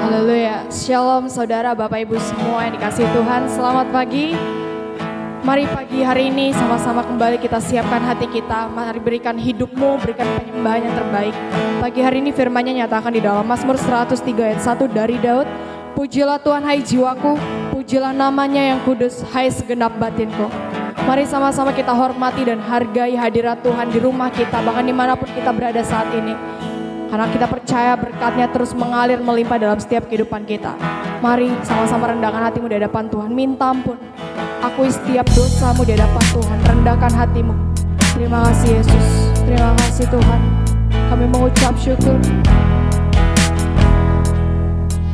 Haleluya. Shalom saudara, Bapak Ibu semua yang dikasihi Tuhan. Selamat pagi. Mari pagi hari ini sama-sama kembali kita siapkan hati kita. Mari berikan hidupmu, berikan penyembahan yang terbaik. Pagi hari ini firman-Nya nyatakan di dalam Mazmur 103 ayat 1 dari Daud. Pujilah Tuhan hai jiwaku, pujilah namanya yang kudus hai segenap batinku. Mari sama-sama kita hormati dan hargai hadirat Tuhan di rumah kita, bahkan dimanapun kita berada saat ini. Karena kita percaya berkat-Nya terus mengalir melimpah dalam setiap kehidupan kita. Mari sama-sama rendahkan hatimu di hadapan Tuhan. Minta ampun. Akui setiap dosamu di hadapan Tuhan. Rendahkan hatimu. Terima kasih Yesus. Terima kasih Tuhan. Kami mengucap syukur.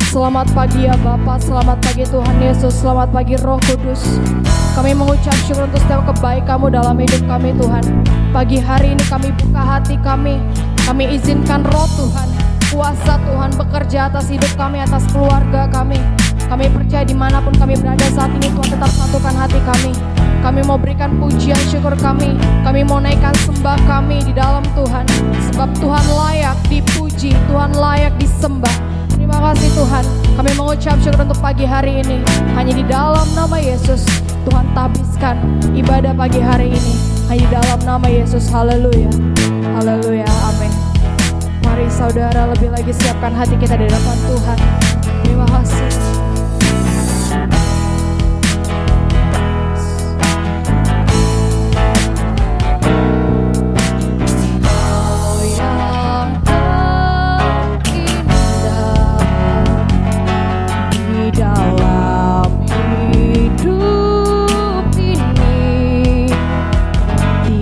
Selamat pagi ya Bapa, selamat pagi Tuhan Yesus, selamat pagi Roh Kudus. Kami mengucap syukur untuk setiap kebaikan-Mu dalam hidup kami Tuhan. Pagi hari ini kami buka hati kami izinkan Roh Tuhan, kuasa Tuhan bekerja atas hidup kami, atas keluarga kami. Kami percaya dimanapun kami berada saat ini Tuhan tetap satukan hati kami. Kami mau berikan pujian syukur kami mau naikkan sembah kami di dalam Tuhan. Sebab Tuhan layak dipuji, Tuhan layak disembah. Terima kasih Tuhan, kami mengucap syukur untuk pagi hari ini. Hanya di dalam nama Yesus, Tuhan tabiskan ibadah pagi hari ini. Hanya di dalam nama Yesus, haleluya. Haleluya, amin. Mari saudara lebih lagi siapkan hati kita di hadapan Tuhan. Terima kasih.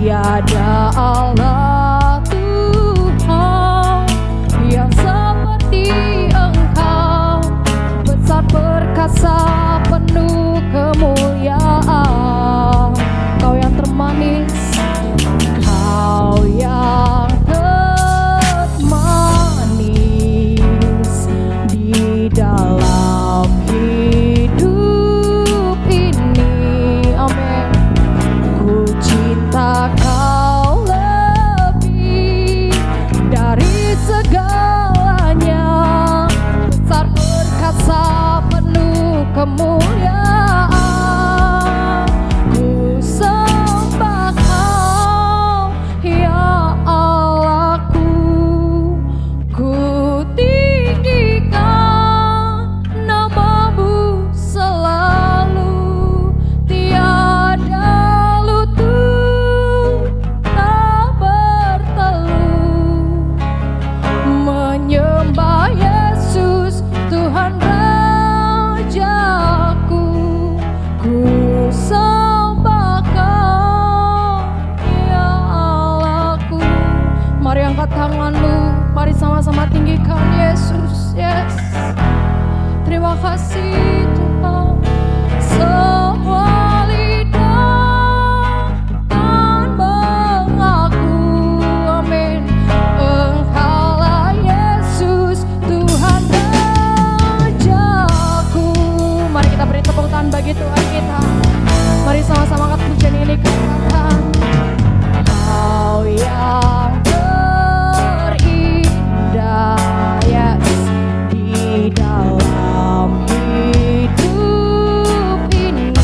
Tiada Allah Tuhan yang seperti Engkau, besar perkasa penuh kemuliaan. Kau yang termanis, Kau yang termanis di dalam hidup ini. Amin. Ku cinta Kau lebih dari segalanya, besar perkasa penuh kemuliaan. Ku sembah Kau ya Allahku, ku tinggikan nama-Mu selalu. Tiada lutut tak bertelut menyembah Yesus Tuhan Rajaku. Ku sembah Kau ya Allahku. Mari angkat tanganmu, mari sama-sama tinggikan Yesus. Yes. Terima kasih Tuhan. Semua lidah kan mengaku, amin. Engkaulah Yesus Tuhan Rajaku. Mari kita beri tepuk tangan bagi Tuhan kita. Mari sama-sama angkat pujian ini ke Tuhan. Kau yang terindah, yes, di dalam hidup ini.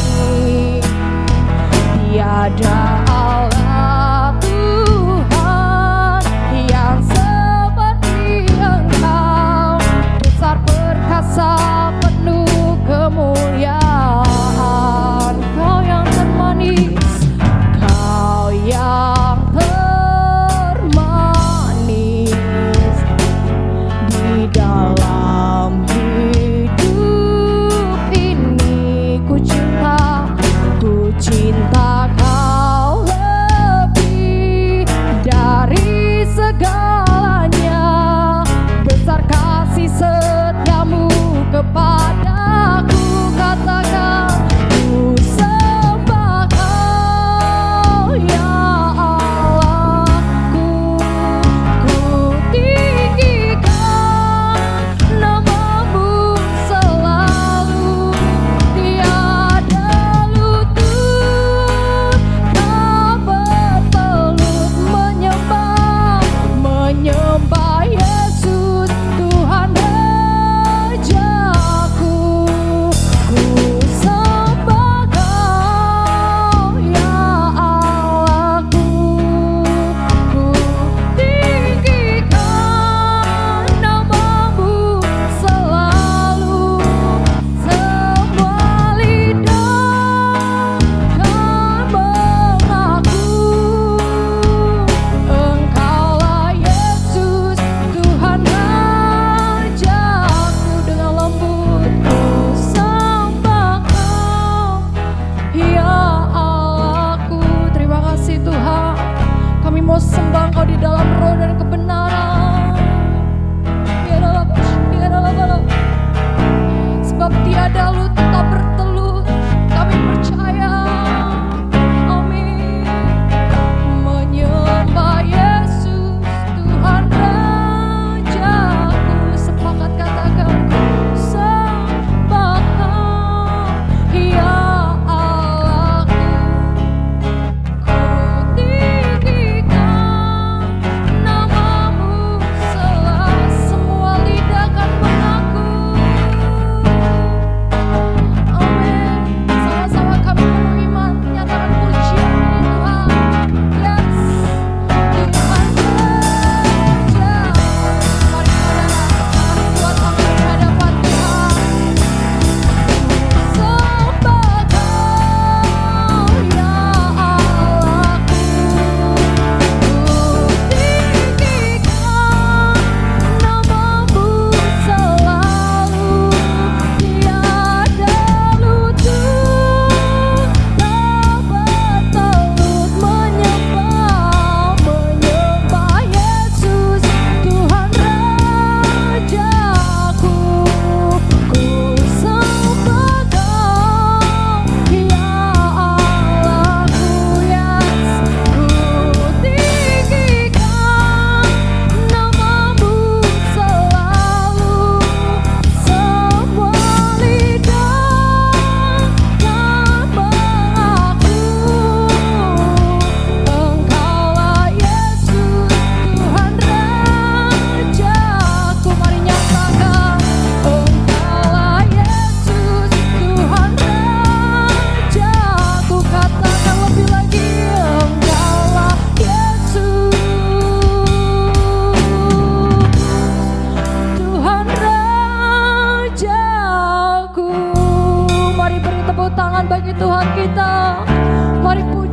Tiada Allah Tuhan yang seperti Engkau, besar perkasa penuh kemuliaan. Kau yang termanis, Kau yang termanis di dalam hidup ini. Ku cinta Kau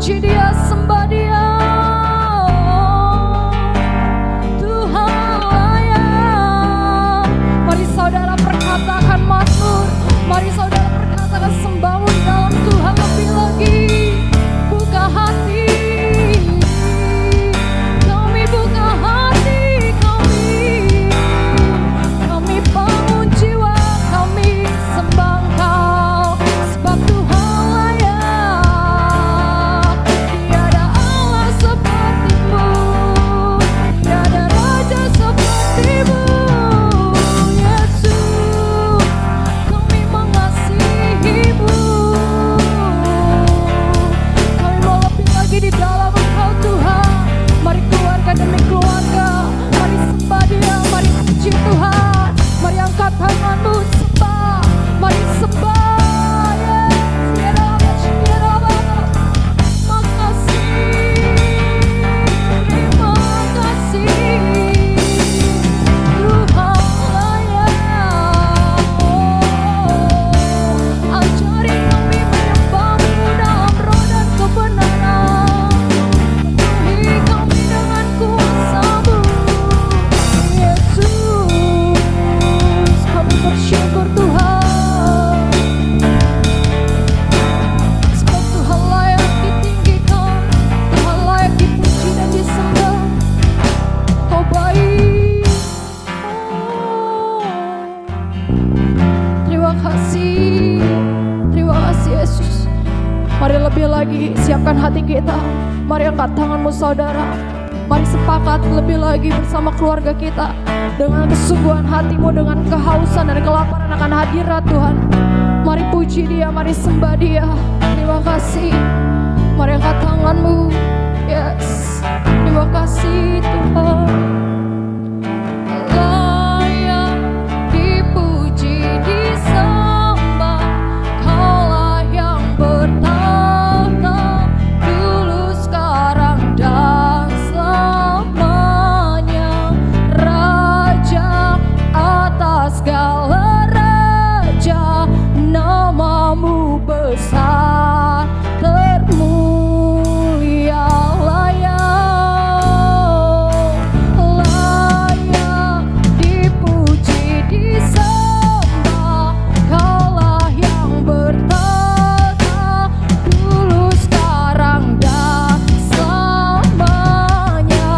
puji Dia, sembah Dia. Tuhan layak. Mari saudara perkatakan mazmur, mari saudara perkatakan sembahmu di dalam Tuhan lebih lagi. Buka hati, kami buka hati kami bangun jiwa, kami sembah Kau, sebab Tuhan layak. Tiada Allah seperti-Mu, tiada Raja seperti-Mu. Yesus, kami mengasihi-Mu. Kami mau lebih lagi di dalam Engkau Tuhan. Mari keluarga demi keluarga, mari sembah Dia, mari puji Tuhan. Mari angkat tanganmu, sembah, mari sembah. Bersyukur Tuhan, sebab Tuhan layak ditinggikan, Tuhan layak dipuji dan disembah. Kau baik. Terima kasih Yesus. Mari lebih lagi siapkan hati kita. Mari angkat tanganmu saudara. Mari sepakat lebih lagi bersama keluarga kita, dengan kesungguhan hatimu, dengan kehausan dan kelaparan akan hadirat Tuhan. Mari puji Dia, mari sembah Dia. Terima kasih. Mari angkat tanganmu. Yes. Terima kasih Tuhan. Layak dipuji, disembah. Kaulah yang bertahta dulu, sekarang, dan selamanya. Raja atas segala raja, namamu besar, termulia, layak, layak dipuji, disembah. Kaulah yang bertahta dulu, sekarang, dan selamanya.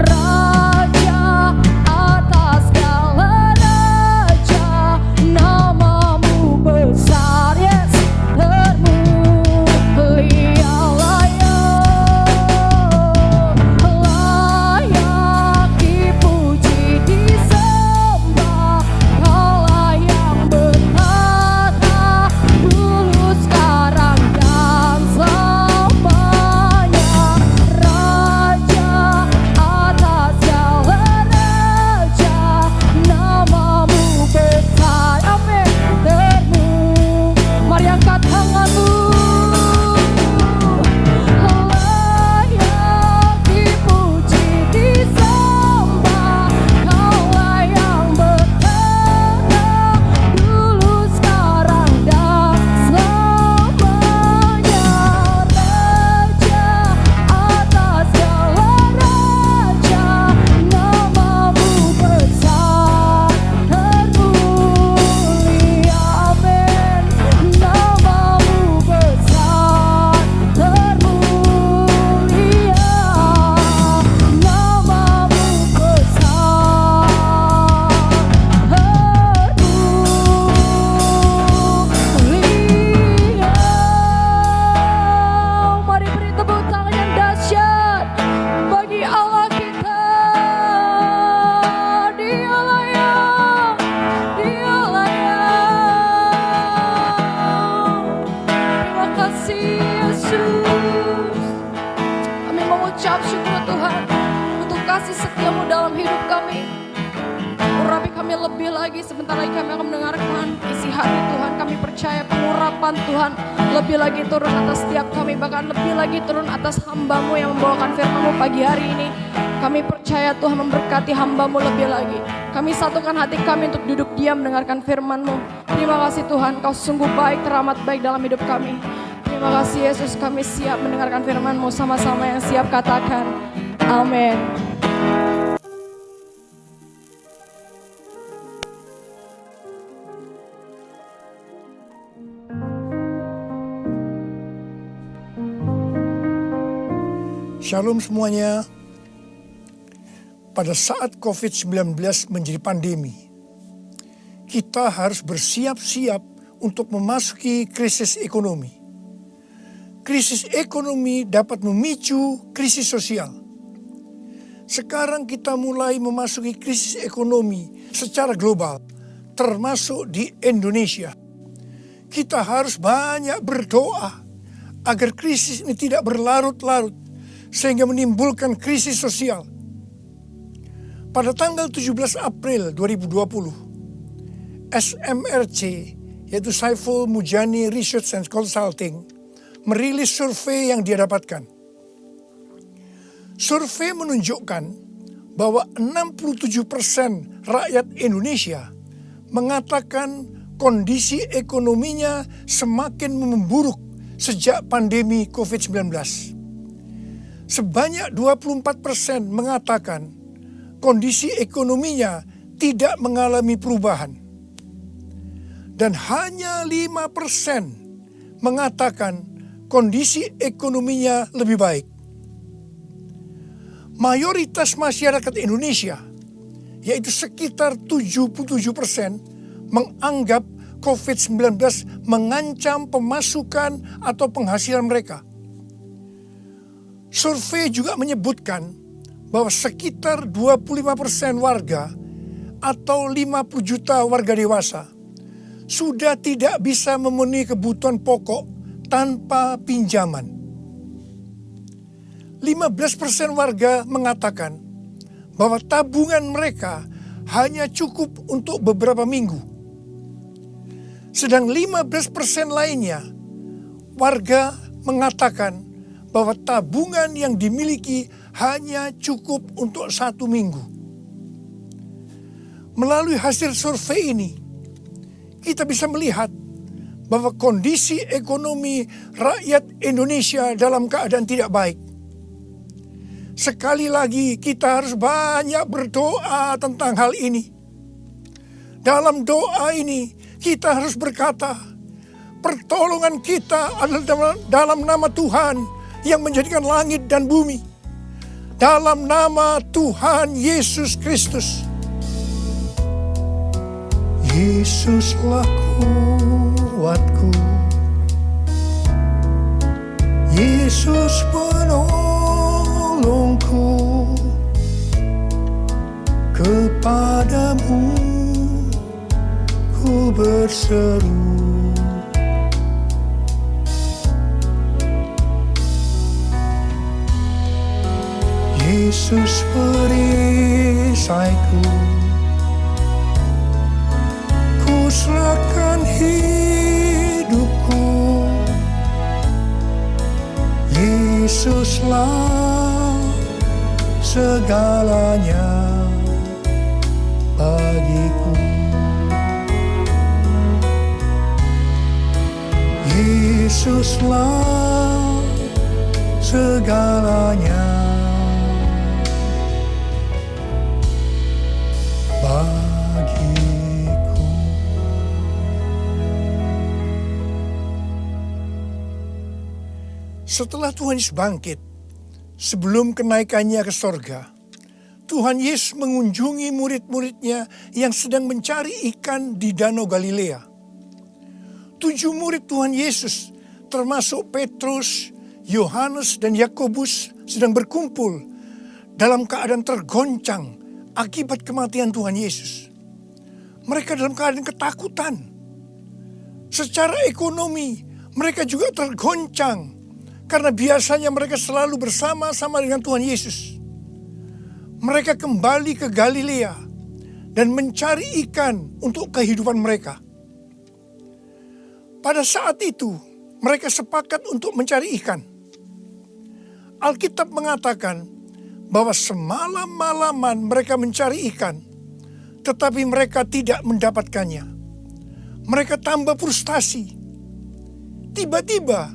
Raja atas segala raja, namamu besar, yes, termulia, layak dipuji, disembah. Kaulah yang bertahta dulu, sekarang, dan selamanya. Raja atas segala raja, namamu besar, amin, mari angkat tanganmu. Layak dipuji, disembah. Kaulah yang bertahta dulu, sekarang, dan selamanya. Raja atas segala raja, namamu besar, termulia, amin. Namamu besar, termulia, namamu besar, termulia. Mari beri tepuk tangan yang dahsyat bagi Allah kita. Dia layak, Dia layak. Terima kasih Yesus. Kami mengucap syukur Tuhan untuk kasih setiamu dalam hidup kami. Urapi kami lebih lagi, sebentar lagi kami akan mendengarkan isi hati Tuhan. Kami percaya pengurapan Tuhan lebih lagi turun atas setiap kami, bahkan lebih lagi turun atas hamba-Mu yang membawakan firman-Mu pagi hari ini. Kami percaya Tuhan memberkati hamba-Mu lebih lagi. Kami satukan hati kami untuk duduk diam mendengarkan firman-Mu. Terima kasih Tuhan, Kau sungguh baik, teramat baik dalam hidup kami. Terima kasih Yesus, kami siap mendengarkan firman-Mu, sama-sama yang siap katakan amin. Shalom semuanya. Pada saat COVID-19 menjadi pandemi, kita harus bersiap-siap untuk memasuki krisis ekonomi. Krisis ekonomi dapat memicu krisis sosial. Sekarang kita mulai memasuki krisis ekonomi secara global, termasuk di Indonesia. Kita harus banyak berdoa agar krisis ini tidak berlarut-larut sehingga menimbulkan krisis sosial. Pada tanggal 17 April 2020, SMRC, yaitu Saiful Mujani Research and Consulting, merilis survei yang dia dapatkan. Survei menunjukkan bahwa 67% rakyat Indonesia mengatakan kondisi ekonominya semakin memburuk sejak pandemi COVID-19. Sebanyak 24% mengatakan kondisi ekonominya tidak mengalami perubahan. Dan hanya 5% mengatakan kondisi ekonominya lebih baik. Mayoritas masyarakat Indonesia, yaitu sekitar 77%, menganggap COVID-19 mengancam pemasukan atau penghasilan mereka. Survei juga menyebutkan bahwa sekitar 25% warga atau 50 juta warga dewasa sudah tidak bisa memenuhi kebutuhan pokok tanpa pinjaman. 15% warga mengatakan bahwa tabungan mereka hanya cukup untuk beberapa minggu. Sedang 15% lainnya warga mengatakan bahwa tabungan yang dimiliki hanya cukup untuk 1 minggu. Melalui hasil survei ini, kita bisa melihat bahwa kondisi ekonomi rakyat Indonesia dalam keadaan tidak baik. Sekali lagi kita harus banyak berdoa tentang hal ini. Dalam doa ini kita harus berkata, pertolongan kita adalah dalam nama Tuhan yang menjadikan langit dan bumi. Dalam nama Tuhan Yesus Kristus. Yesuslah kuatku, Yesus penolongku, kepadamu ku berseru. Yesus perisaiku, ku serahkan hidupku. Yesuslah segalanya bagiku. Yesuslah segalanya bagiku. Setelah Tuhan Yesus bangkit, sebelum kenaikannya ke sorga, Tuhan Yesus mengunjungi murid-muridnya yang sedang mencari ikan di Danau Galilea. 7 murid Tuhan Yesus, termasuk Petrus, Yohanes, dan Yakobus, sedang berkumpul dalam keadaan tergoncang akibat kematian Tuhan Yesus. Mereka dalam keadaan ketakutan. Secara ekonomi, mereka juga tergoncang karena biasanya mereka selalu bersama-sama dengan Tuhan Yesus. Mereka kembali ke Galilea dan mencari ikan untuk kehidupan mereka. Pada saat itu, mereka sepakat untuk mencari ikan. Alkitab mengatakan bahwa semalam-malaman mereka mencari ikan, tetapi mereka tidak mendapatkannya. Mereka tambah frustasi. Tiba-tiba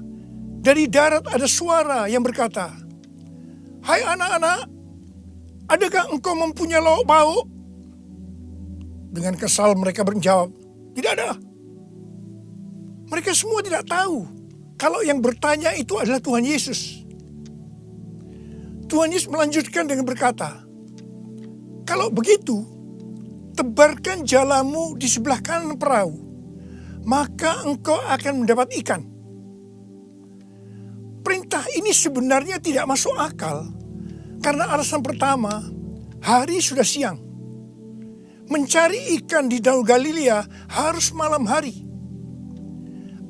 dari darat ada suara yang berkata, "Hai anak-anak, adakah engkau mempunyai lauk pauk?" Dengan kesal mereka menjawab, "Tidak ada." Mereka semua tidak tahu kalau yang bertanya itu adalah Tuhan Yesus. Tuhan Yesus melanjutkan dengan berkata, "Kalau begitu, tebarkan jalamu di sebelah kanan perahu, maka engkau akan mendapat ikan." Perintah ini sebenarnya tidak masuk akal karena alasan pertama, hari sudah siang. Mencari ikan di Danau Galilea harus malam hari.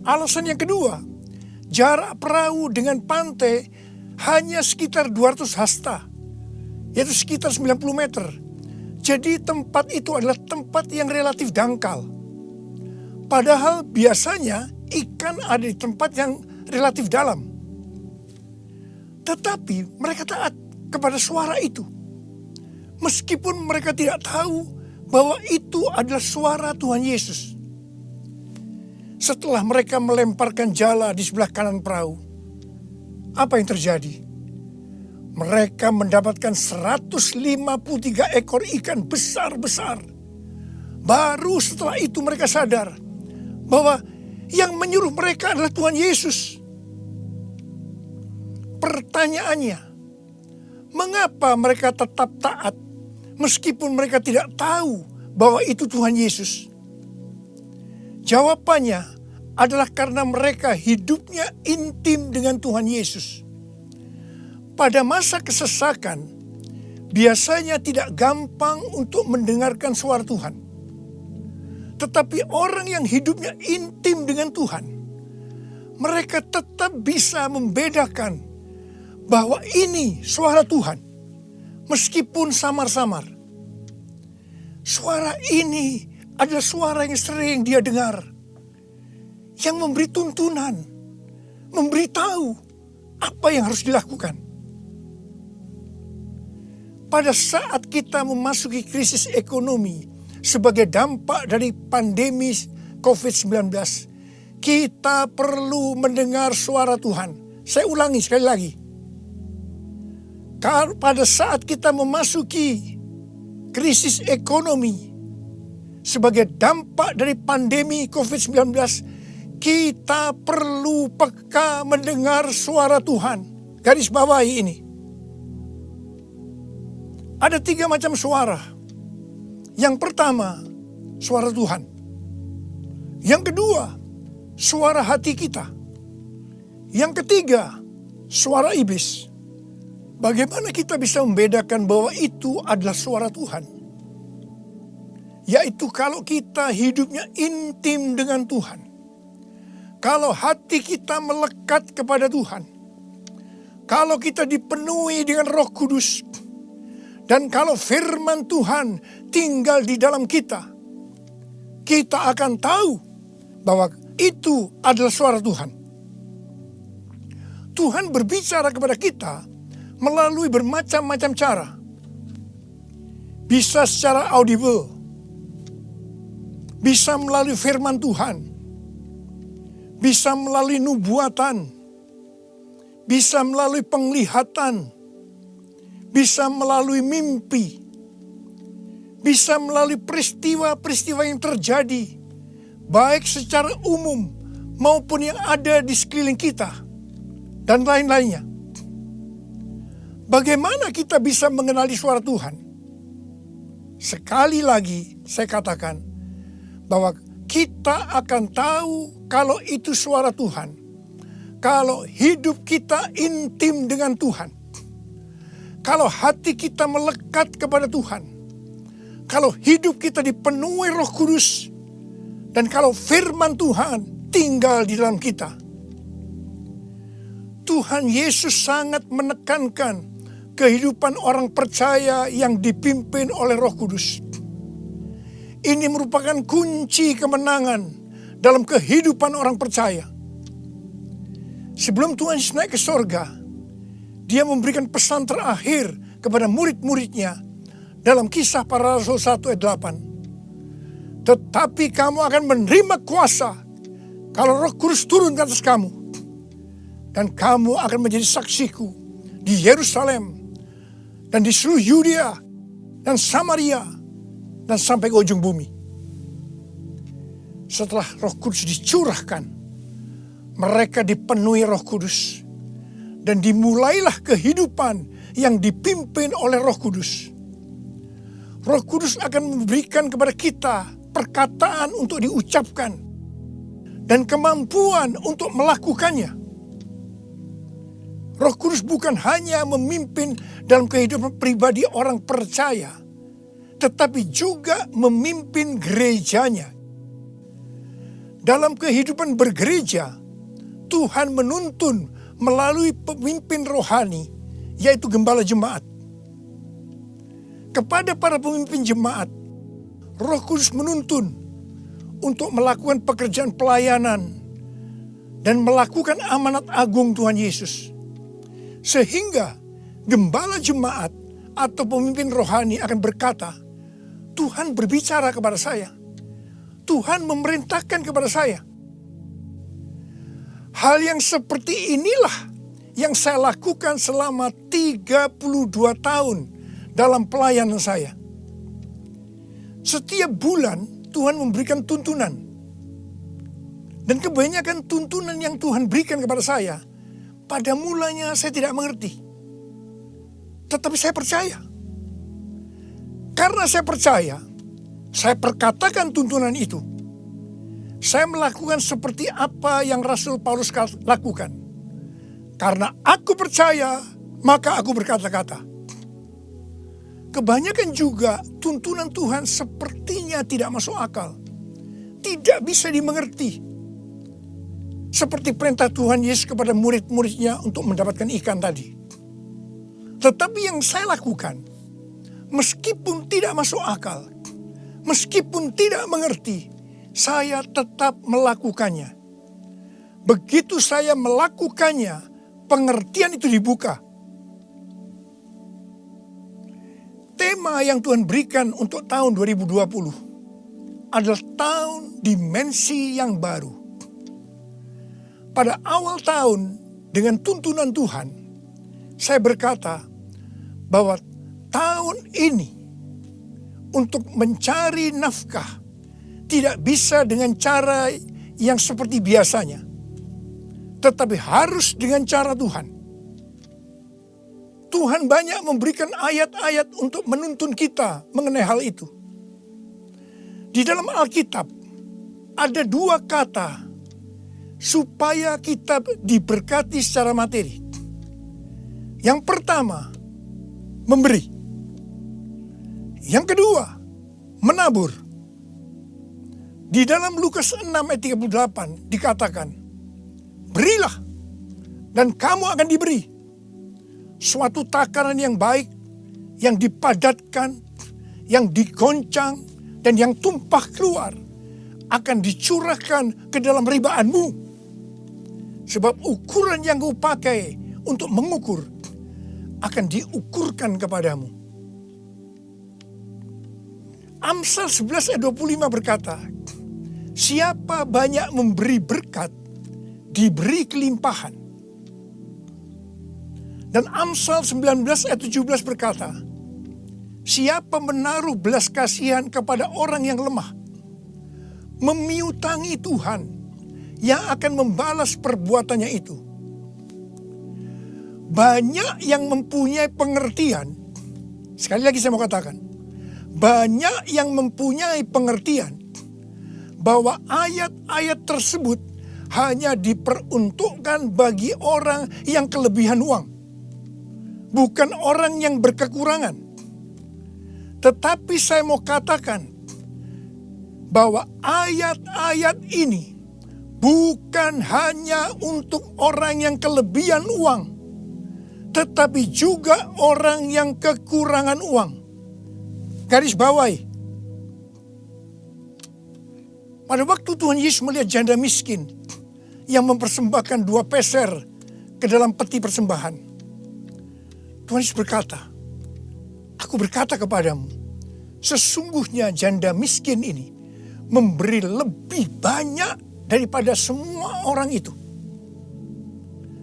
Alasan yang kedua, jarak perahu dengan pantai hanya sekitar 200 hasta, yaitu sekitar 90 meter. Jadi tempat itu adalah tempat yang relatif dangkal. Padahal biasanya ikan ada di tempat yang relatif dalam. Tetapi mereka taat kepada suara itu. Meskipun mereka tidak tahu bahwa itu adalah suara Tuhan Yesus. Setelah mereka melemparkan jala di sebelah kanan perahu, apa yang terjadi? Mereka mendapatkan 153 ekor ikan besar-besar. Baru setelah itu mereka sadar bahwa yang menyuruh mereka adalah Tuhan Yesus. Pertanyaannya, mengapa mereka tetap taat meskipun mereka tidak tahu bahwa itu Tuhan Yesus? Jawabannya adalah karena mereka hidupnya intim dengan Tuhan Yesus. Pada masa kesesakan, biasanya tidak gampang untuk mendengarkan suara Tuhan. Tetapi orang yang hidupnya intim dengan Tuhan, mereka tetap bisa membedakan bahwa ini suara Tuhan, meskipun samar-samar. Suara ini adalah suara yang sering dia dengar, yang memberi tuntunan, memberitahu apa yang harus dilakukan. Pada saat kita memasuki krisis ekonomi sebagai dampak dari pandemi COVID-19, kita perlu mendengar suara Tuhan. Saya ulangi sekali lagi. Pada saat kita memasuki krisis ekonomi sebagai dampak dari pandemi COVID-19, kita perlu peka mendengar suara Tuhan. Garis bawahi ini. Ada 3 macam suara. Yang pertama, suara Tuhan. Yang kedua, suara hati kita. Yang ketiga, suara iblis. Bagaimana kita bisa membedakan bahwa itu adalah suara Tuhan? Yaitu kalau kita hidupnya intim dengan Tuhan. Kalau hati kita melekat kepada Tuhan. Kalau kita dipenuhi dengan Roh Kudus. Dan kalau firman Tuhan tinggal di dalam kita. Kita akan tahu bahwa itu adalah suara Tuhan. Tuhan berbicara kepada kita melalui bermacam-macam cara. Bisa secara audible. Bisa melalui firman Tuhan. Bisa melalui nubuatan. Bisa melalui penglihatan. Bisa melalui mimpi. Bisa melalui peristiwa-peristiwa yang terjadi. Baik secara umum maupun yang ada di sekeliling kita. Dan lain-lainnya. Bagaimana kita bisa mengenali suara Tuhan? Sekali lagi saya katakan bahwa kita akan tahu kalau itu suara Tuhan. Kalau hidup kita intim dengan Tuhan. Kalau hati kita melekat kepada Tuhan. Kalau hidup kita dipenuhi Roh Kudus. Dan kalau firman Tuhan tinggal di dalam kita. Tuhan Yesus sangat menekankan kehidupan orang percaya yang dipimpin oleh Roh Kudus. Ini merupakan kunci kemenangan dalam kehidupan orang percaya. Sebelum Tuhan Yesus naik ke sorga, dia memberikan pesan terakhir kepada murid-muridnya dalam Kisah Para Rasul 1 ayat 8. Tetapi kamu akan menerima kuasa kalau Roh Kudus turun ke atas kamu. Dan kamu akan menjadi saksiku di Yerusalem dan di seluruh Yudea dan Samaria dan sampai ke ujung bumi. Setelah Roh Kudus dicurahkan, mereka dipenuhi Roh Kudus dan dimulailah kehidupan yang dipimpin oleh Roh Kudus. Roh Kudus akan memberikan kepada kita perkataan untuk diucapkan dan kemampuan untuk melakukannya. Roh Kudus bukan hanya memimpin dalam kehidupan pribadi orang percaya, tetapi juga memimpin gerejanya. Dalam kehidupan bergereja, Tuhan menuntun melalui pemimpin rohani, yaitu gembala jemaat. Kepada para pemimpin jemaat, Roh Kudus menuntun untuk melakukan pekerjaan pelayanan dan melakukan amanat agung Tuhan Yesus. Sehingga gembala jemaat atau pemimpin rohani akan berkata, Tuhan berbicara kepada saya. Tuhan memerintahkan kepada saya. Hal yang seperti inilah yang saya lakukan selama 32 tahun dalam pelayanan saya. Setiap bulan Tuhan memberikan tuntunan. Dan kebanyakan tuntunan yang Tuhan berikan kepada saya, pada mulanya saya tidak mengerti. Tetapi saya percaya. Karena saya percaya, saya perkatakan tuntunan itu. Saya melakukan seperti apa yang Rasul Paulus lakukan. Karena aku percaya, maka aku berkata-kata. Kebanyakan juga tuntunan Tuhan sepertinya tidak masuk akal. Tidak bisa dimengerti. Seperti perintah Tuhan Yesus kepada murid-muridnya untuk mendapatkan ikan tadi. Tetapi yang saya lakukan, meskipun tidak masuk akal, meskipun tidak mengerti, saya tetap melakukannya. Begitu saya melakukannya, pengertian itu dibuka. Tema yang Tuhan berikan untuk tahun 2020 adalah tahun dimensi yang baru. Pada awal tahun dengan tuntunan Tuhan, saya berkata bahwa tahun ini untuk mencari nafkah tidak bisa dengan cara yang seperti biasanya, tetapi harus dengan cara Tuhan. Tuhan banyak memberikan ayat-ayat untuk menuntun kita mengenai hal itu. Di dalam Alkitab ada 2 kata supaya kita diberkati secara materi. Yang pertama, memberi. Yang kedua, menabur. Di dalam Lukas 6 ayat 38 dikatakan, berilah dan kamu akan diberi. Suatu takaran yang baik, yang dipadatkan, yang digoncang, dan yang tumpah keluar akan dicurahkan ke dalam ribaanmu. Sebab ukuran yang kau pakai untuk mengukur akan diukurkan kepadamu. Amsal 11 ayat 25 berkata, siapa banyak memberi berkat, diberi kelimpahan. Dan Amsal 19 ayat 17 berkata, siapa menaruh belas kasihan kepada orang yang lemah, memiutangi Tuhan yang akan membalas perbuatannya itu. Banyak yang mempunyai pengertian, sekali lagi saya mau katakan, banyak yang mempunyai pengertian bahwa ayat-ayat tersebut hanya diperuntukkan bagi orang yang kelebihan uang, bukan orang yang berkekurangan. Tetapi saya mau katakan bahwa ayat-ayat ini bukan hanya untuk orang yang kelebihan uang, tetapi juga orang yang kekurangan uang. Garis bawahi. Pada waktu Tuhan Yesus melihat janda miskin yang mempersembahkan 2 peser ke dalam peti persembahan, Tuhan Yesus berkata, aku berkata kepadamu, sesungguhnya janda miskin ini memberi lebih banyak daripada semua orang itu.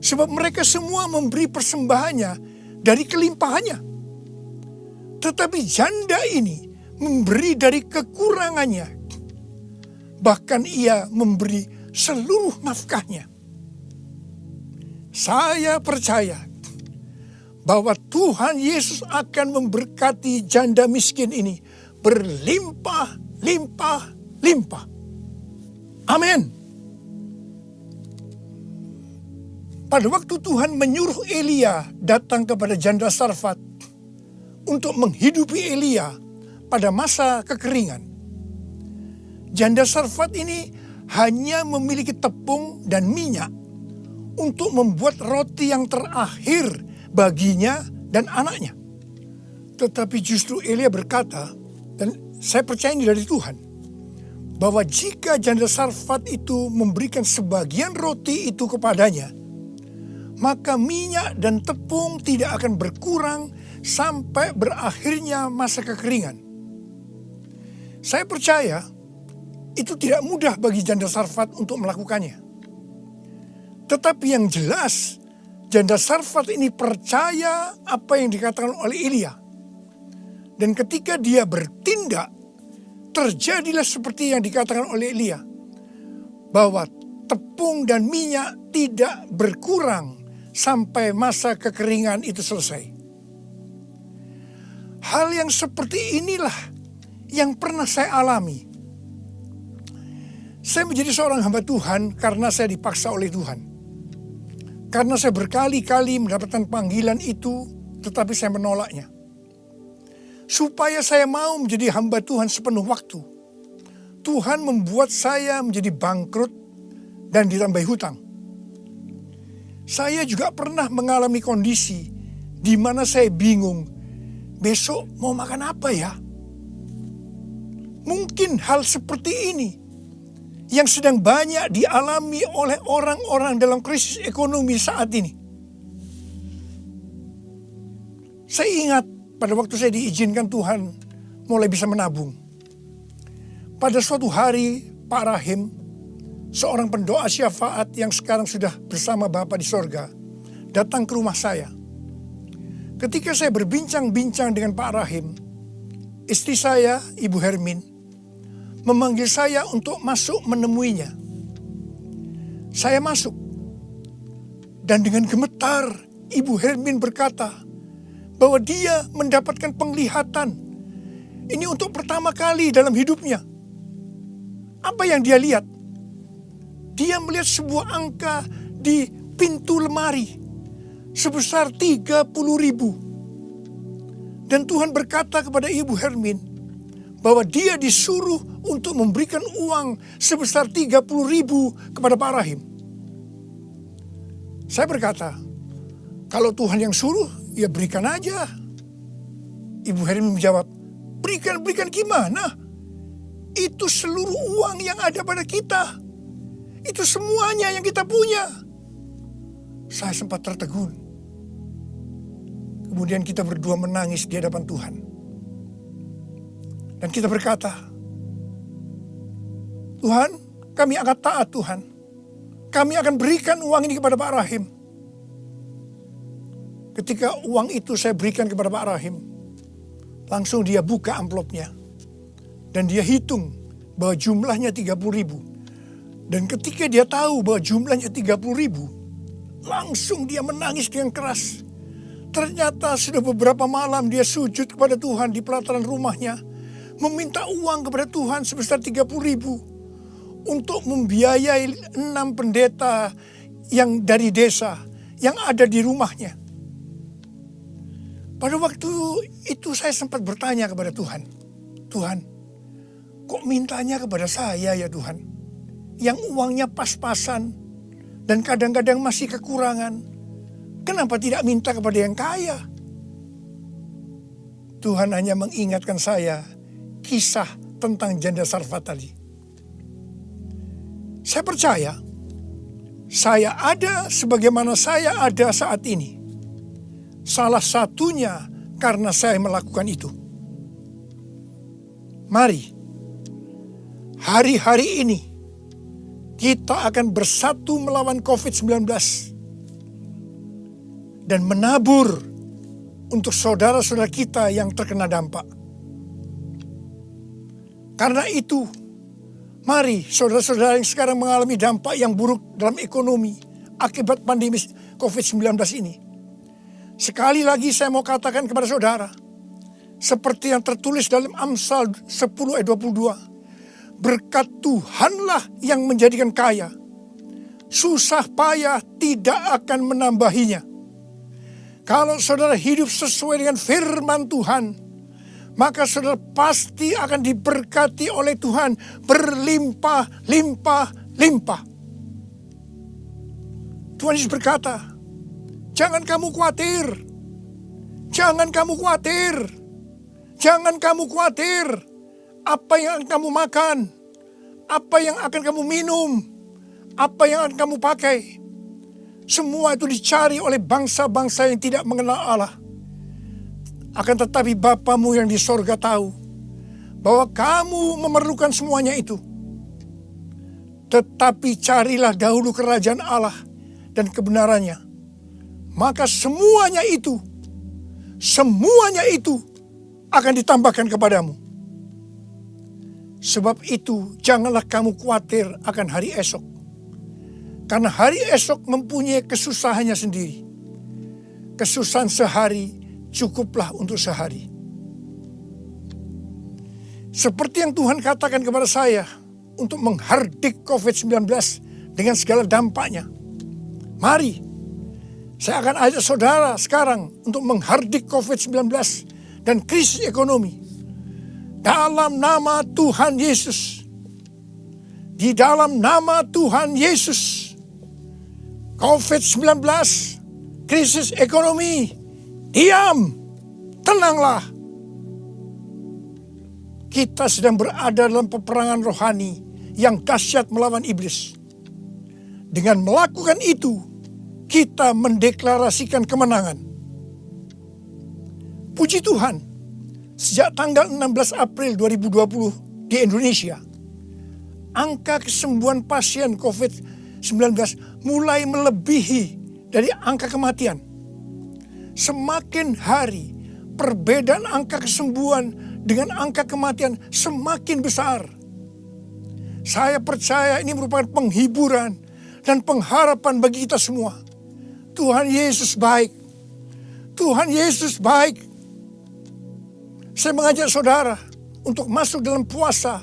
Sebab mereka semua memberi persembahannya dari kelimpahannya. Tetapi janda ini memberi dari kekurangannya. Bahkan ia memberi seluruh nafkahnya. Saya percaya bahwa Tuhan Yesus akan memberkati janda miskin ini berlimpah, limpah, limpah. Amin. Pada waktu Tuhan menyuruh Elia datang kepada janda Sarfat untuk menghidupi Elia pada masa kekeringan, janda Sarfat ini hanya memiliki tepung dan minyak untuk membuat roti yang terakhir baginya dan anaknya. Tetapi justru Elia berkata, dan saya percaya ini dari Tuhan, bahwa jika janda Sarfat itu memberikan sebagian roti itu kepadanya, maka minyak dan tepung tidak akan berkurang sampai berakhirnya masa kekeringan. Saya percaya itu tidak mudah bagi janda Sarfat untuk melakukannya. Tetapi yang jelas, janda Sarfat ini percaya apa yang dikatakan oleh Elia. Dan ketika dia bertindak, terjadilah seperti yang dikatakan oleh Elia, bahwa tepung dan minyak tidak berkurang sampai masa kekeringan itu selesai. Hal yang seperti inilah yang pernah saya alami. Saya menjadi seorang hamba Tuhan karena saya dipaksa oleh Tuhan. Karena saya berkali-kali mendapatkan panggilan itu, tetapi saya menolaknya. Supaya saya mau menjadi hamba Tuhan sepenuh waktu, Tuhan membuat saya menjadi bangkrut dan ditambahi hutang. Saya juga pernah mengalami kondisi di mana saya bingung, besok mau makan apa ya? Mungkin hal seperti ini yang sedang banyak dialami oleh orang-orang dalam krisis ekonomi saat ini. Saya ingat pada waktu saya diizinkan Tuhan mulai bisa menabung. Pada suatu hari Pak Rahim, seorang pendoa syafaat yang sekarang sudah bersama Bapa di sorga, datang ke rumah saya. Ketika saya berbincang-bincang dengan Pak Rahim, istri saya, Ibu Hermin, memanggil saya untuk masuk menemuinya. Saya masuk, dan dengan gemetar Ibu Hermin berkata bahwa dia mendapatkan penglihatan. Ini untuk pertama kali dalam hidupnya. Apa yang dia lihat? Dia melihat sebuah angka di pintu lemari sebesar 30.000. Dan Tuhan berkata kepada Ibu Hermin bahwa dia disuruh untuk memberikan uang sebesar 30.000 kepada Pak Rahim. Saya berkata, kalau Tuhan yang suruh, ya berikan aja. Ibu Hermin menjawab, berikan gimana? Itu seluruh uang yang ada pada kita. Itu semuanya yang kita punya. Saya sempat tertegun. Kemudian kita berdua menangis di hadapan Tuhan. Dan kita berkata, Tuhan, kami akan taat Tuhan. Kami akan berikan uang ini kepada Pak Rahim. Ketika uang itu saya berikan kepada Pak Rahim, langsung dia buka amplopnya. Dan dia hitung bahwa jumlahnya 30.000. Dan ketika dia tahu bahwa jumlahnya 30.000, langsung dia menangis dengan keras. Ternyata sudah beberapa malam dia sujud kepada Tuhan di pelataran rumahnya, meminta uang kepada Tuhan sebesar 30.000 untuk membiayai 6 pendeta yang dari desa yang ada di rumahnya. Pada waktu itu saya sempat bertanya kepada Tuhan, Tuhan, kok mintanya kepada saya ya Tuhan? Yang uangnya pas-pasan dan kadang-kadang masih kekurangan. Kenapa tidak minta kepada yang kaya? Tuhan hanya mengingatkan saya kisah tentang janda Sarfat tadi. Saya percaya, saya ada sebagaimana saya ada saat ini. Salah satunya karena saya melakukan itu. Mari, hari-hari ini kita akan bersatu melawan COVID-19. dan menabur untuk saudara-saudara kita yang terkena dampak. Karena itu, mari saudara-saudara yang sekarang mengalami dampak yang buruk dalam ekonomi akibat pandemi COVID-19 ini. Sekali lagi saya mau katakan kepada saudara, seperti yang tertulis dalam Amsal 10 ayat 22. Berkat Tuhanlah yang menjadikan kaya. Susah payah tidak akan menambahinya. Kalau saudara hidup sesuai dengan firman Tuhan, maka saudara pasti akan diberkati oleh Tuhan berlimpah, limpah, limpah. Tuhan Yesus berkata, jangan kamu khawatir. Jangan kamu khawatir. Jangan kamu khawatir. Apa yang akan kamu makan? Apa yang akan kamu minum? Apa yang akan kamu pakai? Semua itu dicari oleh bangsa-bangsa yang tidak mengenal Allah. Akan tetapi Bapamu yang di sorga tahu bahwa kamu memerlukan semuanya itu. Tetapi carilah dahulu kerajaan Allah dan kebenarannya. Maka semuanya itu akan ditambahkan kepadamu. Sebab itu janganlah kamu khawatir akan hari esok. Karena hari esok mempunyai kesusahannya sendiri. Kesusahan sehari cukuplah untuk sehari. Seperti yang Tuhan katakan kepada saya untuk menghardik COVID-19 dengan segala dampaknya. Mari, saya akan ajak saudara sekarang untuk menghardik COVID-19 dan krisis ekonomi. Dalam nama Tuhan Yesus. Di dalam nama Tuhan Yesus. COVID-19, krisis ekonomi, diam, tenanglah. Kita sedang berada dalam peperangan rohani yang dahsyat melawan iblis. Dengan melakukan itu, kita mendeklarasikan kemenangan. Puji Tuhan, sejak tanggal 16 April 2020 di Indonesia, angka kesembuhan pasien COVID-19 mulai melebihi dari angka kematian. Semakin hari, perbedaan angka kesembuhan dengan angka kematian semakin besar. Saya percaya ini merupakan penghiburan dan pengharapan bagi kita semua. Tuhan Yesus baik. Tuhan Yesus baik. Saya mengajak saudara untuk masuk dalam puasa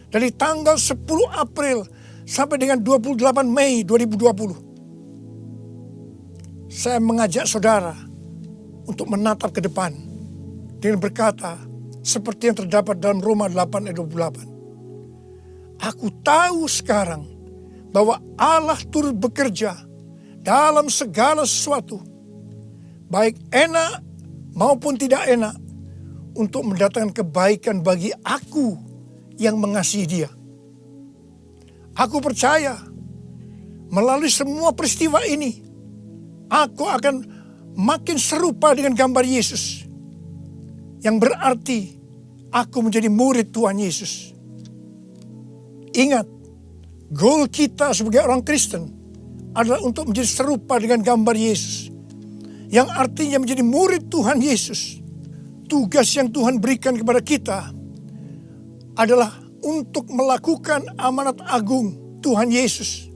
dari tanggal 10 April sampai dengan 28 Mei 2020. Saya mengajak saudara untuk menatap ke depan dengan berkata seperti yang terdapat dalam Roma 8 ayat 28. Aku tahu sekarang bahwa Allah turut bekerja dalam segala sesuatu, baik enak maupun tidak enak, untuk mendatangkan kebaikan bagi aku yang mengasihi Dia. Aku percaya melalui semua peristiwa ini, aku akan makin serupa dengan gambar Yesus. Yang berarti aku menjadi murid Tuhan Yesus. Ingat, goal kita sebagai orang Kristen adalah untuk menjadi serupa dengan gambar Yesus. Yang artinya menjadi murid Tuhan Yesus. Tugas yang Tuhan berikan kepada kita adalah untuk melakukan amanat agung Tuhan Yesus,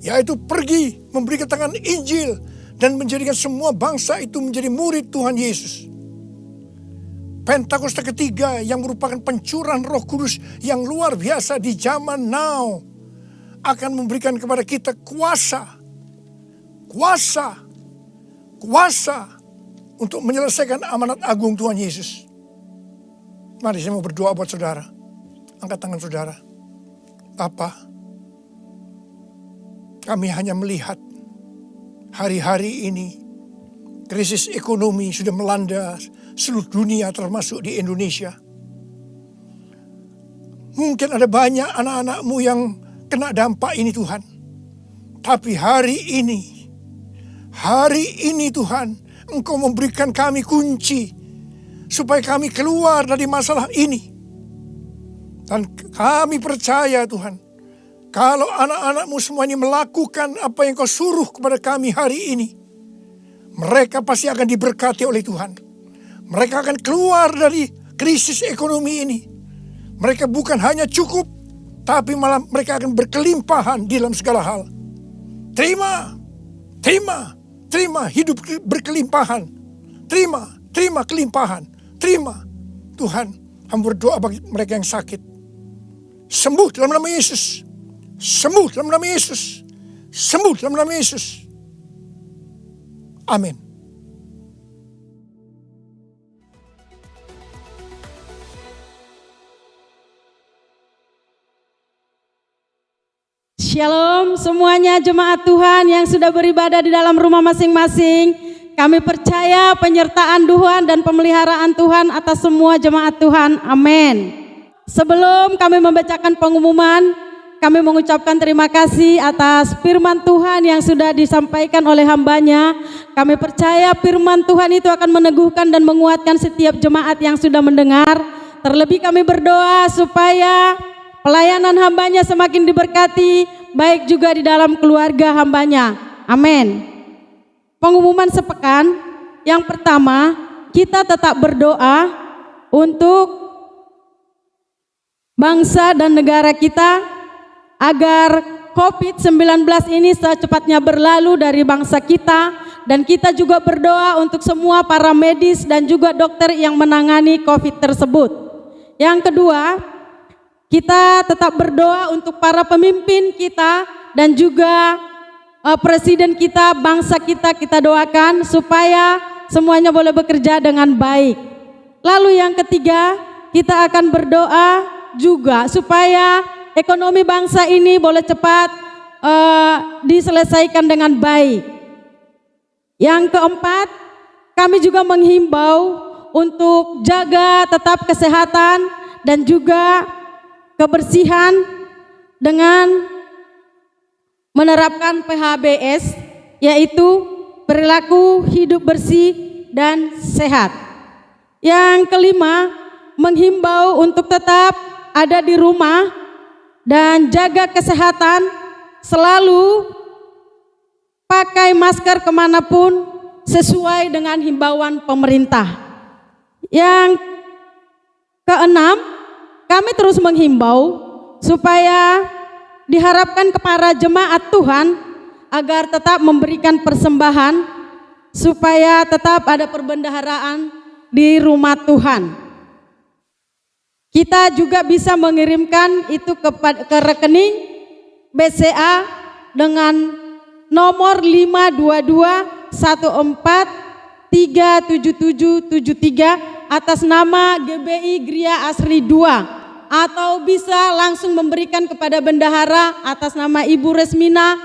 yaitu pergi memberi keterangan Injil dan menjadikan semua bangsa itu menjadi murid Tuhan Yesus. Pentakosta ketiga yang merupakan pencurahan Roh Kudus yang luar biasa di zaman now akan memberikan kepada kita kuasa untuk menyelesaikan amanat agung Tuhan Yesus. Mari saya mau berdoa buat saudara. Angkat tangan saudara. Bapa, kami hanya melihat hari-hari ini krisis ekonomi sudah melanda seluruh dunia termasuk di Indonesia. Mungkin ada banyak anak-anak-Mu yang kena dampak ini Tuhan. Tapi hari ini Tuhan, Engkau memberikan kami kunci supaya kami keluar dari masalah ini. Dan kami percaya Tuhan, kalau anak-anak-Mu semua ini melakukan apa yang Kau suruh kepada kami hari ini, mereka pasti akan diberkati oleh Tuhan. Mereka akan keluar dari krisis ekonomi ini. Mereka bukan hanya cukup, tapi malah mereka akan berkelimpahan di dalam segala hal. Terima hidup berkelimpahan. Terima kelimpahan. Terima. Tuhan, hamba berdoa bagi mereka yang sakit. Sembuh dalam nama Yesus. Sembuh dalam nama Yesus. Sembuh dalam nama Yesus. Amin. Shalom semuanya jemaat Tuhan yang sudah beribadah di dalam rumah masing-masing. Kami percaya penyertaan Tuhan dan pemeliharaan Tuhan atas semua jemaat Tuhan. Amin. Sebelum kami membacakan pengumuman, kami mengucapkan terima kasih atas firman Tuhan yang sudah disampaikan oleh hambanya. Kami percaya firman Tuhan itu akan meneguhkan dan menguatkan setiap jemaat yang sudah mendengar. Terlebih kami berdoa supaya pelayanan hambanya semakin diberkati, baik juga di dalam keluarga hambanya. Amin. Pengumuman sepekan, yang pertama, kita tetap berdoa untuk bangsa dan negara kita agar COVID-19 ini secepatnya berlalu dari bangsa kita, dan kita juga berdoa untuk semua para medis dan juga dokter yang menangani COVID tersebut. Yang kedua, kita tetap berdoa untuk para pemimpin kita dan juga presiden kita, bangsa kita doakan supaya semuanya boleh bekerja dengan baik. Lalu yang ketiga, kita akan berdoa juga supaya ekonomi bangsa ini boleh cepat diselesaikan dengan baik. Yang keempat, kami juga menghimbau untuk jaga tetap kesehatan dan juga kebersihan dengan menerapkan PHBS, yaitu perilaku hidup bersih dan sehat. Yang kelima, menghimbau untuk tetap ada di rumah dan jaga kesehatan, selalu pakai masker kemanapun sesuai dengan himbauan pemerintah. Yang keenam, kami terus menghimbau supaya diharapkan kepada jemaat Tuhan agar tetap memberikan persembahan supaya tetap ada perbendaharaan di rumah Tuhan. Kita juga bisa mengirimkan itu ke rekening BCA dengan nomor 52214377773 atas nama GBI Gria Asri 2, atau bisa langsung memberikan kepada bendahara atas nama Ibu Resmina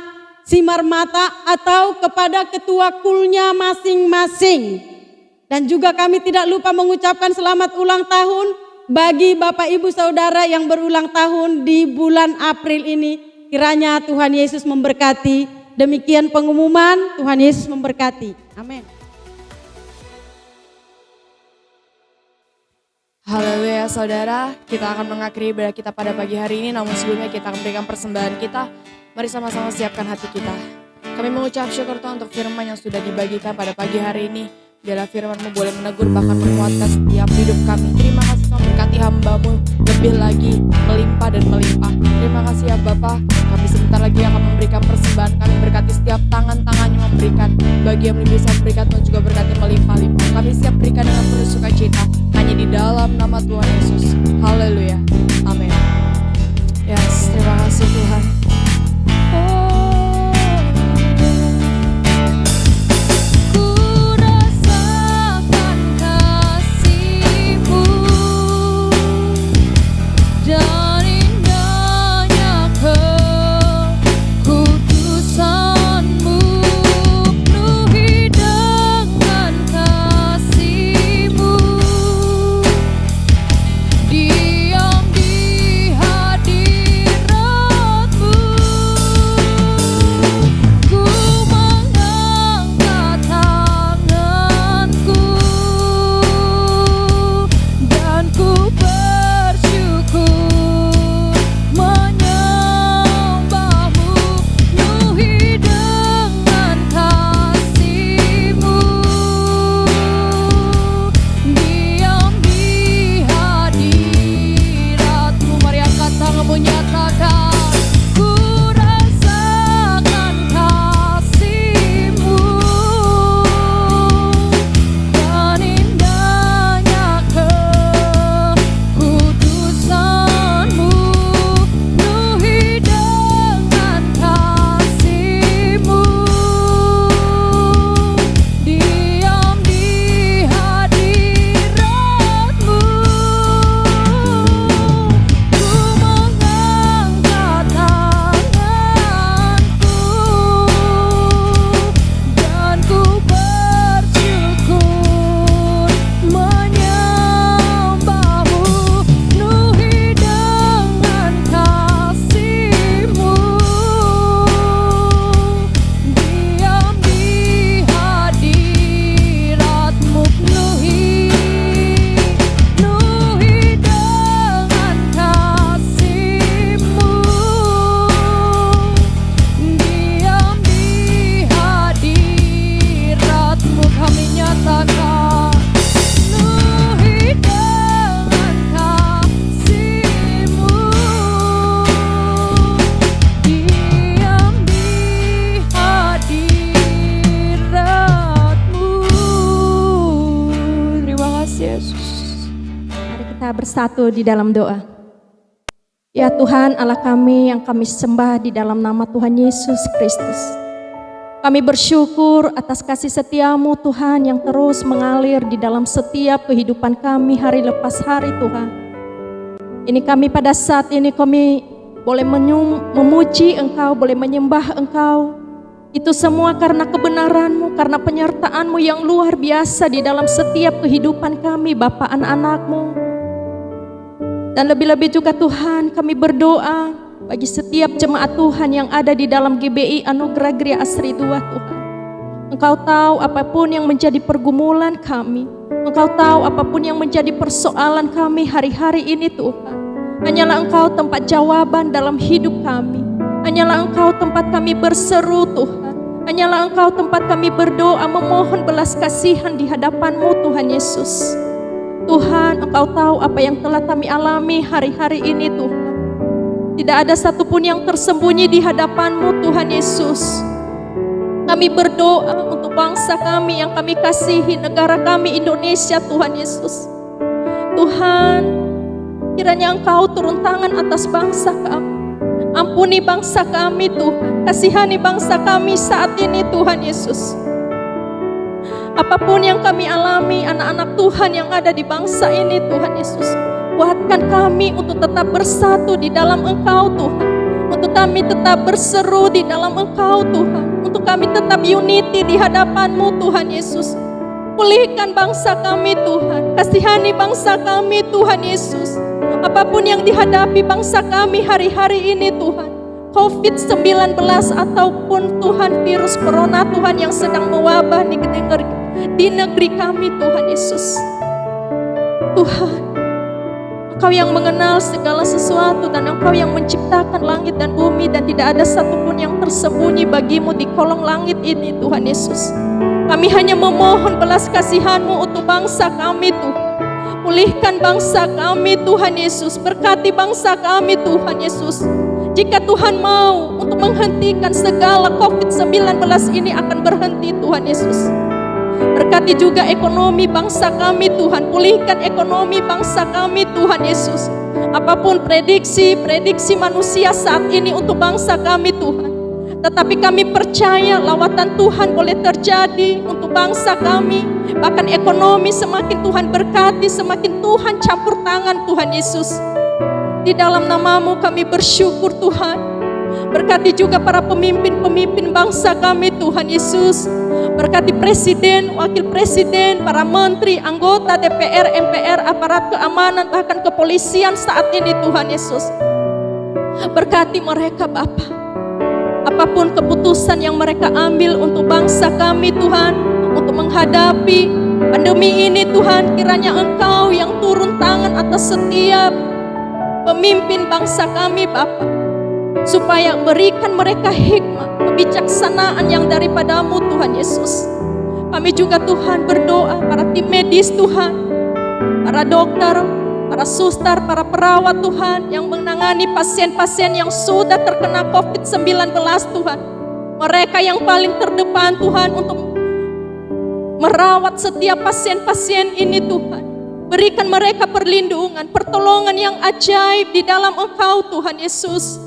Simarmata atau kepada ketua kulnya masing-masing. Dan juga kami tidak lupa mengucapkan selamat ulang tahun bagi Bapak Ibu Saudara yang berulang tahun di bulan April ini. Kiranya Tuhan Yesus memberkati. Demikian pengumuman, Tuhan Yesus memberkati. Amin. Haleluya saudara, kita akan mengakhiri ibadah kita pada pagi hari ini. Namun sebelumnya kita akan memberikan persembahan kita. Mari sama-sama siapkan hati kita. Kami mengucap syukur Tuhan untuk firman yang sudah dibagikan pada pagi hari ini. Biarlah firman-Mu boleh menegur bahkan menguatkan setiap hidup kami. Terima kasih Tuhan, berkati hamba-Mu lebih lagi melimpah dan melimpah. Terima kasih ya Bapa. Kami sebentar lagi akan memberikan persembahan. Kami berkati setiap tangan-tangannya memberikan. Bagi yang lebih bisa memberikan, Tuhan juga berkati melimpah-limpah. Kami siap berikan dengan penuh sukacita, hanya di dalam nama Tuhan Yesus. Haleluya. Amin. Yes, terima kasih Tuhan. Diam di hadirat-Mu. kita bersatu di dalam doa. Ya Tuhan Allah kami yang kami sembah di dalam nama Tuhan Yesus Kristus. Kami bersyukur atas kasih setia-Mu Tuhan yang terus mengalir di dalam setiap kehidupan kami hari lepas hari Tuhan. Ini kami pada saat ini kami boleh memuji Engkau, boleh menyembah Engkau. Itu semua karena kebenaran-Mu, karena penyertaan-Mu yang luar biasa di dalam setiap kehidupan kami Bapa anak-anak-Mu. Dan lebih-lebih juga Tuhan kami berdoa bagi setiap jemaat Tuhan yang ada di dalam GBI Anugerah Gria Asri 2 Tuhan. Engkau tahu apapun yang menjadi pergumulan kami. Engkau tahu apapun yang menjadi persoalan kami hari-hari ini Tuhan. Hanyalah Engkau tempat jawaban dalam hidup kami. Hanyalah Engkau tempat kami berseru Tuhan. Hanyalah Engkau tempat kami berdoa memohon belas kasihan di hadapan-Mu Tuhan Yesus. Tuhan, Engkau tahu apa yang telah kami alami hari-hari ini Tuhan. Tidak ada satupun yang tersembunyi di hadapan-Mu Tuhan Yesus. Kami berdoa untuk bangsa kami yang kami kasihi, negara kami Indonesia Tuhan Yesus. Tuhan, kiranya Engkau turun tangan atas bangsa kami. Ampuni bangsa kami Tuhan, kasihani bangsa kami saat ini Tuhan Yesus. Apapun yang kami alami anak-anak Tuhan yang ada di bangsa ini Tuhan Yesus, kuatkan kami untuk tetap bersatu di dalam Engkau Tuhan. Untuk kami tetap berseru di dalam Engkau Tuhan. Untuk kami tetap unity di hadapan-Mu Tuhan Yesus. Pulihkan bangsa kami Tuhan, kasihani bangsa kami Tuhan Yesus. Apapun yang dihadapi bangsa kami hari-hari ini Tuhan, COVID-19 ataupun Tuhan virus corona Tuhan yang sedang mewabah di negeri kami Tuhan Yesus. Tuhan, Engkau yang mengenal segala sesuatu dan Engkau yang menciptakan langit dan bumi dan tidak ada satupun yang tersembunyi bagimu di kolong langit ini Tuhan Yesus. Kami hanya memohon belas kasihan-Mu untuk bangsa kami Tuhan. Pulihkan bangsa kami Tuhan Yesus. Berkati bangsa kami Tuhan Yesus. Jika Tuhan mau untuk menghentikan segala COVID-19 ini akan berhenti Tuhan Yesus. Berkati juga ekonomi bangsa kami Tuhan. Pulihkan ekonomi bangsa kami Tuhan Yesus. Apapun prediksi manusia saat ini untuk bangsa kami Tuhan. Tetapi kami percaya lawatan Tuhan boleh terjadi untuk bangsa kami. Bahkan ekonomi semakin Tuhan berkati, semakin Tuhan campur tangan Tuhan Yesus. Di dalam nama-Mu kami bersyukur Tuhan. Berkati juga para pemimpin-pemimpin bangsa kami Tuhan Yesus. Berkati presiden, wakil presiden, para menteri, anggota DPR, MPR, aparat keamanan, bahkan kepolisian saat ini Tuhan Yesus. Berkati mereka Bapa. Apapun keputusan yang mereka ambil untuk bangsa kami Tuhan, untuk menghadapi pandemi ini Tuhan, kiranya Engkau yang turun tangan atas setiap pemimpin bangsa kami Bapa, supaya berikan mereka hikmah, kebijaksanaan yang daripada-Mu Tuhan Yesus. Kami juga Tuhan berdoa para tim medis Tuhan, para dokter, para suster, para perawat Tuhan yang menangani pasien-pasien yang sudah terkena COVID-19 Tuhan. Mereka yang paling terdepan Tuhan untuk merawat setiap pasien-pasien ini Tuhan. Berikan mereka perlindungan, pertolongan yang ajaib di dalam Engkau Tuhan Yesus.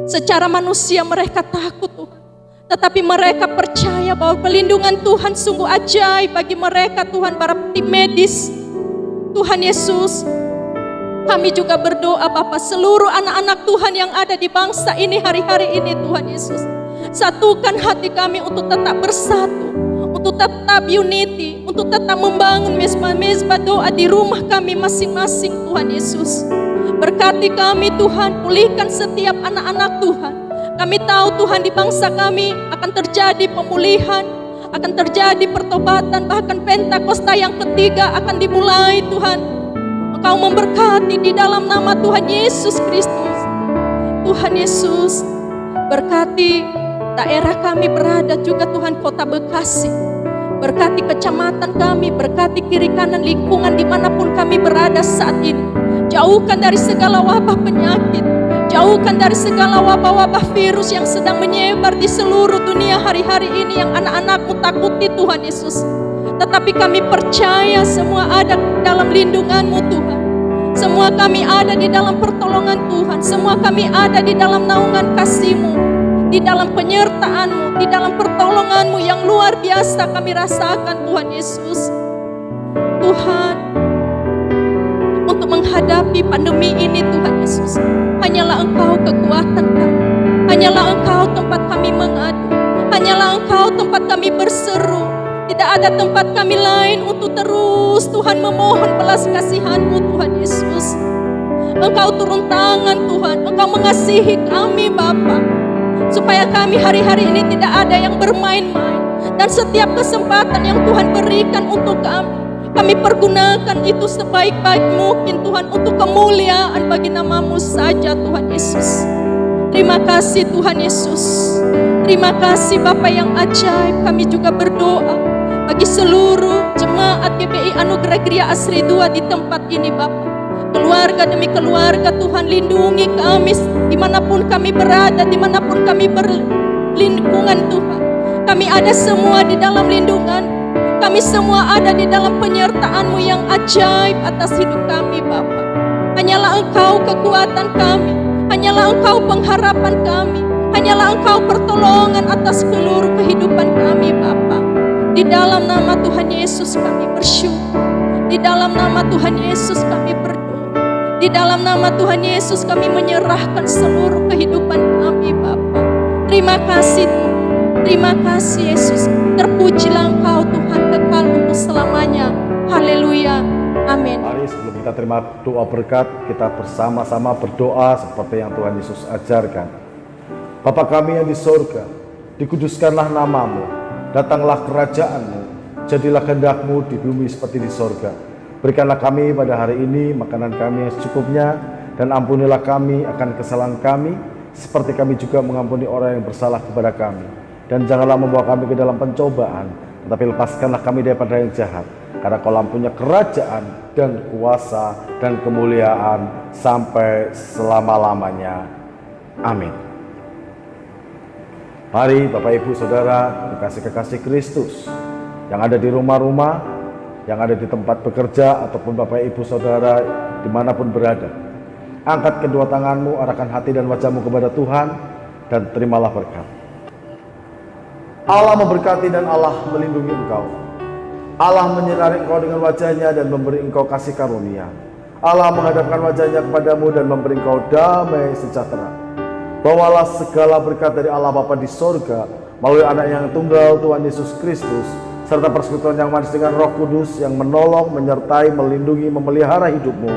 Secara manusia mereka takut Tuhan, tetapi mereka percaya bahwa perlindungan Tuhan sungguh ajaib bagi mereka Tuhan, para tim medis Tuhan Yesus. Kami juga berdoa Bapa, seluruh anak-anak Tuhan yang ada di bangsa ini hari-hari ini Tuhan Yesus. Satukan hati kami untuk tetap bersatu, untuk tetap unity, untuk tetap membangun mezbah-mezbah doa di rumah kami masing-masing Tuhan Yesus. Berkati kami Tuhan, pulihkan setiap anak-anak Tuhan. Kami tahu Tuhan di bangsa kami akan terjadi pemulihan, akan terjadi pertobatan, bahkan Pentakosta yang ketiga akan dimulai Tuhan. Engkau memberkati di dalam nama Tuhan Yesus Kristus. Tuhan Yesus, berkati daerah kami berada juga Tuhan, kota Bekasi. Berkati kecamatan kami, berkati kiri kanan lingkungan dimanapun kami berada saat ini. Jauhkan dari segala wabah penyakit, jauhkan dari segala wabah-wabah virus yang sedang menyebar di seluruh dunia hari-hari ini yang anak-anakmu takuti Tuhan Yesus. Tetapi kami percaya semua ada dalam lindungan-Mu Tuhan. Semua kami ada di dalam pertolongan Tuhan. Semua kami ada di dalam naungan kasih-Mu, di dalam penyertaan-Mu, di dalam pertolongan-Mu yang luar biasa kami rasakan Tuhan Yesus. Tuhan, untuk menghadapi pandemi ini Tuhan Yesus, hanyalah Engkau kekuatan kami. Hanyalah Engkau tempat kami mengadu. Hanyalah Engkau tempat kami berseru. Tidak ada tempat kami lain untuk terus Tuhan memohon belas kasihan-Mu Tuhan Yesus. Engkau turun tangan Tuhan. Engkau mengasihi kami Bapa, supaya kami hari-hari ini tidak ada yang bermain-main. Dan setiap kesempatan yang Tuhan berikan untuk kami pergunakan itu sebaik-baik mungkin Tuhan, untuk kemuliaan bagi nama-Mu saja Tuhan Yesus. Terima kasih Tuhan Yesus. Terima kasih Bapa yang ajaib. Kami juga berdoa bagi seluruh jemaat GBI Anugerah Gria Asri 2 di tempat ini Bapa. Keluarga demi keluarga Tuhan, lindungi kami dimanapun kami berada, dimanapun kami berlindungan Tuhan. Kami ada semua di dalam lindungan. Kami semua ada di dalam penyertaan-Mu yang ajaib atas hidup kami Bapa. Hanyalah Engkau kekuatan kami. Hanyalah Engkau pengharapan kami. Hanyalah Engkau pertolongan atas seluruh kehidupan kami Bapa. Di dalam nama Tuhan Yesus kami bersyukur. Di dalam nama Tuhan Yesus kami berdoa. Di dalam nama Tuhan Yesus kami menyerahkan seluruh kehidupan kami Bapa. Terima kasih Tuhan. Terima kasih Yesus. Terpujilah Engkau Tuhan kekal untuk selamanya. Haleluya. Amin. Mari sebelum kita terima doa berkat, kita bersama-sama berdoa seperti yang Tuhan Yesus ajarkan. Bapa kami yang di sorga, dikuduskanlah nama-Mu, datanglah kerajaan-Mu, jadilah kehendak-Mu di bumi seperti di sorga. Berikanlah kami pada hari ini makanan kami yang secukupnya, dan ampunilah kami akan kesalahan kami, seperti kami juga mengampuni orang yang bersalah kepada kami. Dan janganlah membawa kami ke dalam pencobaan, tetapi lepaskanlah kami daripada yang jahat. Karena Kau punya kerajaan dan kuasa dan kemuliaan sampai selama-lamanya. Amin. Mari Bapak Ibu Saudara, kekasih-kekasih Kristus yang ada di rumah-rumah, yang ada di tempat bekerja, ataupun Bapak Ibu Saudara dimanapun berada, angkat kedua tanganmu, arahkan hati dan wajahmu kepada Tuhan, dan terimalah berkat. Allah memberkati dan Allah melindungi engkau. Allah menyinari engkau dengan wajahnya dan memberi engkau kasih karunia. Allah menghadapkan wajahnya kepadamu dan memberi engkau damai sejahtera. Bawalah segala berkat dari Allah Bapa di sorga melalui anak yang tunggal Tuhan Yesus Kristus, serta persekutuan yang manis dengan Roh Kudus yang menolong, menyertai, melindungi, memelihara hidupmu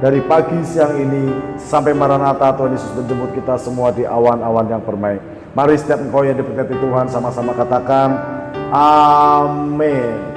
dari pagi siang ini sampai Maranatha Tuhan Yesus menjemput kita semua di awan-awan yang permai. Mari setiap engkau yang diberkati Tuhan sama-sama katakan amin.